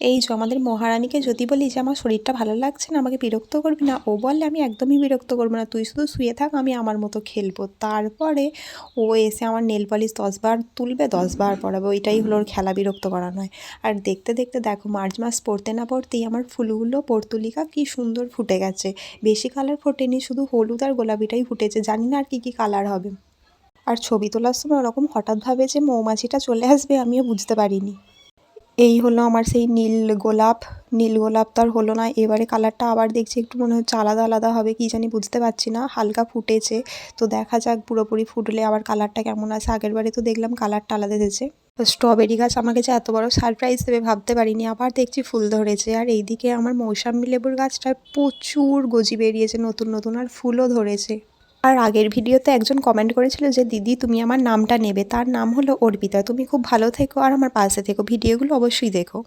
এই যে আমাদের মহারানীকে যদি বলি যে আমার শরীরটা ভালো লাগছে না, আমাকে বিরক্ত করবি না, ও বললে আমি একদমই বিরক্ত করবো না, তুই শুধু শুয়ে থাক, আমি আমার মতো খেলবো। তারপরে ও এসে আমার নেল পলিশ 10 বার তুলবে, 10 বার পরাবে, ওইটাই হলো ওর খেলা, বিরক্ত করা নয়। আর দেখতে দেখতে দেখো মার্চ মাস পড়তে না পড়তেই আমার ফুলগুলো পর্তুলিকা কি সুন্দর ফুটে গেছে। বেশি কালার ফোটেনি, শুধু হলুদ আর গোলাপিটাই ফুটেছে, জানি না আর কী কী কালার হবে। আর ছবি তোলার সময় ওরকম হঠাৎভাবে যে মৌমাছিটা চলে আসবে আমিও বুঝতে পারিনি। এই হলো আমার সেই নীল গোলাপ তো আর হলো না। এবারে কালারটা আবার দেখছি একটু মনে হচ্ছে আলাদা আলাদা হবে, কি জানি বুঝতে পারছি না। হালকা ফুটেছে, তো দেখা যাক পুরোপুরি ফুটলে আবার কালারটা কেমন আছে। আগের বারে তো দেখলাম কালারটা আলাদা এসেছে। স্ট্রবেরি গাছ আমাকে যে এত বড় সারপ্রাইজ দেবে ভাবতে পারিনি। আবার দেখছি ফুল ধরেছে। আর এইদিকে আমার মৌসাম্বি লেবুর গাছটায় প্রচুর গজি বেরিয়েছে নতুন নতুন, আর ফুলও ধরেছে। আর আগের ভিডিওতে একজন কমেন্ট করেছিল যে দিদি তুমি আমার নামটা নেবে, তার নাম হলো অর্পিতা। তুমি খুব ভালো থেকো আর আমার পাশে থেকো, ভিডিওগুলো অবশ্যই দেখো।